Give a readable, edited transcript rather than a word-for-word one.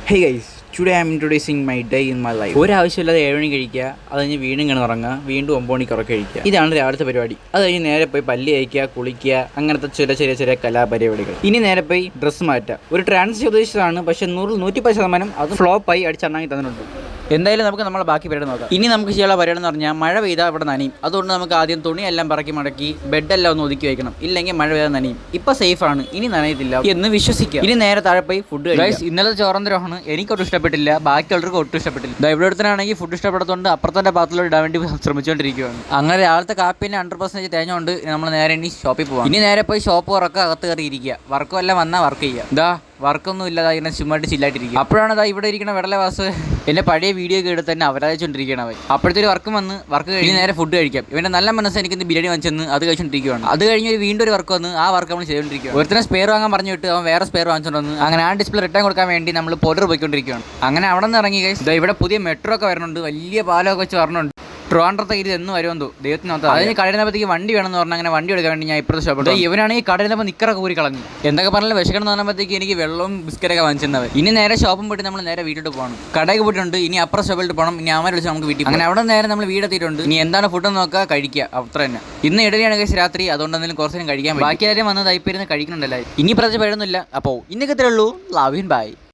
Hey guys, today I am introducing my day in my life. ഒരാവശ്യമില്ലാതെ 7 മണി കഴിക്കുക, അത് കഴിഞ്ഞ് വീണ്ടും ഇങ്ങനെ ഉറങ്ങുക, വീണ്ടും 9 മണിക്ക് ഉറക്കം കഴിക്കുക. ഇതാണ് രാവിലത്തെ പരിപാടി. അത് കഴിഞ്ഞ് നേരെ പോയി പല്ല് കഴിക്കുക, കുളിക്കുക, അങ്ങനത്തെ ചെറിയ കലാപരിപാടികൾ. ഇനി നേരെ പോയി ഡ്രസ്സ് മാറ്റുക. ഒരു ട്രാൻസ് ഉദ്ദേശിച്ചതാണ്, പക്ഷേ 100-110% അത് ഫ്ലോപ്പായി അടിച്ചണ്ണാക്കി തന്നിട്ടുണ്ട്. എന്തായാലും നമുക്ക് നമ്മളെ ബാക്കി പരിപാടി നോക്കാം. ഇനി നമുക്ക് ചെയ്യാനുള്ള പരിപാടി എന്ന് പറഞ്ഞാൽ മഴ പെയ്താൽ ഇവിടെ നനയും. അതുകൊണ്ട് നമുക്ക് ആദ്യം തുണിയെല്ലാം പറക്കി മടക്കി ബെഡെല്ലാം ഒന്ന് ഒതുക്കി വയ്ക്കണം. ഇല്ലെങ്കിൽ മഴ പെയ്താൽ നനയും. ഇപ്പം സേഫാണ്, ഇനി നനയത്തില്ല എന്ന് വിശ്വസിക്കുക. ഇനി നേരെ താഴെ പോയി ഫുഡ് കഴിക്കും. ഇന്നലത്തെ ചോറന്തരമാണ്, എനിക്കൊട്ടും ഇഷ്ടപ്പെട്ടില്ല, ബാക്കിയുള്ളവർക്ക് ഒട്ടും ഇഷ്ടപ്പെട്ടില്ല. ഇവിടെ അടുത്താണെങ്കിൽ ഫുഡ് ഇഷ്ടപ്പെടുത്തുകൊണ്ട് അപ്പുറത്തെ പാത്രത്തിൽ ഇടാൻ വേണ്ടി ശ്രമിച്ചുകൊണ്ടിരിക്കുകയാണ്. അങ്ങനെ രാവിലത്തെ കാപ്പിൻ്റെ 100% തേഞ്ഞുകൊണ്ട് നമ്മൾ നേരെ ഇനി ഷോപ്പിൽ പോകാം. ഇനി നേരെ പോയി ഷോപ്പ് തുറക്കുക, അകത്ത് കയറി ഇരിക്കുക. വർക്കും എല്ലാം വന്നാൽ വർക്ക് ചെയ്യുക. ഇതാ വർക്കൊന്നും ഇല്ലാതെ ഇങ്ങനെ ചുമ്മായിട്ട് ചില്ലായിട്ടിരിക്കും. അപ്പോഴാണ് അതാ ഇവിടെ ഇരിക്കുന്ന വെള്ളവാസ് എൻ്റെ പഴയ വീഡിയോ ഒക്കെ എടുത്ത് തന്നെ അവരാധിച്ചുകൊണ്ടിരിക്കുകയാണ് അവൻ. അപ്പോഴത്തേക്ക് വർക്ക് കഴിഞ്ഞ് നേരെ ഫുഡ് കഴിക്കാം. ഇവൻ്റെ നല്ല മനസ്സ് എനിക്കിന്ന് ബിരിയാണി വാങ്ങിച്ചെന്ന് അത് കഴിച്ചുകൊണ്ടിരിക്കുകയാണ്. അത് കഴിഞ്ഞ് വീണ്ടും ഒരു വർക്ക് വന്ന് ആ വർക്ക് നമ്മൾ ചെയ്തുകൊണ്ടിരിക്കുകയാണ്. ഒരുത്തരം സ്പെയർ വാങ്ങാൻ പറഞ്ഞു വിട്ട് അവൻ വേറെ സ്പെയർ വാങ്ങിച്ചുകൊണ്ട് വന്ന് അങ്ങനെ ആ ഡിസ്പ്ലേ റിട്ടേൺ കൊടുക്കാൻ വേണ്ടി നമ്മൾ പോർട്ടർ പോയിക്കൊണ്ടിരിക്കുകയാണ്. അങ്ങനെ അവിടെ നിന്ന് ഇറങ്ങി ഗൈസ്, ഇവിടെ പുതിയ മെട്രോ ഒക്കെ വരുന്നുണ്ട്, വലിയ പാലമൊക്കെ വെച്ച് വരണുണ്ട്. ട്രിവാൻഡ്രത്തെ ഇത് എന്ന് വരുമെന്തോ ദൈവത്തിനകത്ത്. അതിന് കടലിനപ്പത്തേക്ക് വണ്ടി വേണമെന്ന് പറഞ്ഞാൽ അങ്ങനെ വണ്ടി എടുക്കാൻ വേണ്ടി ഞാൻ ഇപ്പോഴത്തെ ഷോപ്പ്. ഇവനാണെങ്കിൽ കടലിനപ്പോൾ നിക്കറൊക്കെ ഊരി കളഞ്ഞു. എന്തൊക്കെ പറഞ്ഞാലും വിശക്കണം എന്ന് പറഞ്ഞപ്പോഴത്തേക്ക് എനിക്ക് വെള്ളവും ബിസ്ക്കറ്റൊക്കെ വാങ്ങിച്ചെന്നവൻ. ഇനി നേരെ ഷോപ്പും പോയിട്ട് നമ്മൾ നേരെ വീട്ടിൽ പോകണം. കടയിൽ പോയിട്ടുണ്ട്, ഇനി അപ്പുറം ഷോപ്പിൽ പോകണം. ഇനി അമ്മ വിളിച്ച് നമുക്ക് വീട്ടിൽ അങ്ങനെ അവിടെ നേരെ നമ്മൾ വീടെത്തിയിട്ടുണ്ട്. ഇനി എന്താണ് ഫുഡ് നോക്കുക, കഴിക്കുക, അത്ര തന്നെ. ഇന്ന് ഇടലിയാണ് കേസ് രാത്രി, അതുകൊണ്ട് എന്തെങ്കിലും കുറച്ച് നേരം കഴിക്കാൻ. ബാക്കി ആരും വന്ന് തയ്പ്പിരുന്ന് കഴിക്കുന്നുണ്ടല്ലോ. ഇനി പ്രത്യേകിച്ച് പേരൊന്നുമില്ല. അപ്പോൾ ഇന്നൊക്കെ ഇത്രേ ഉള്ളൂ. Love you, by.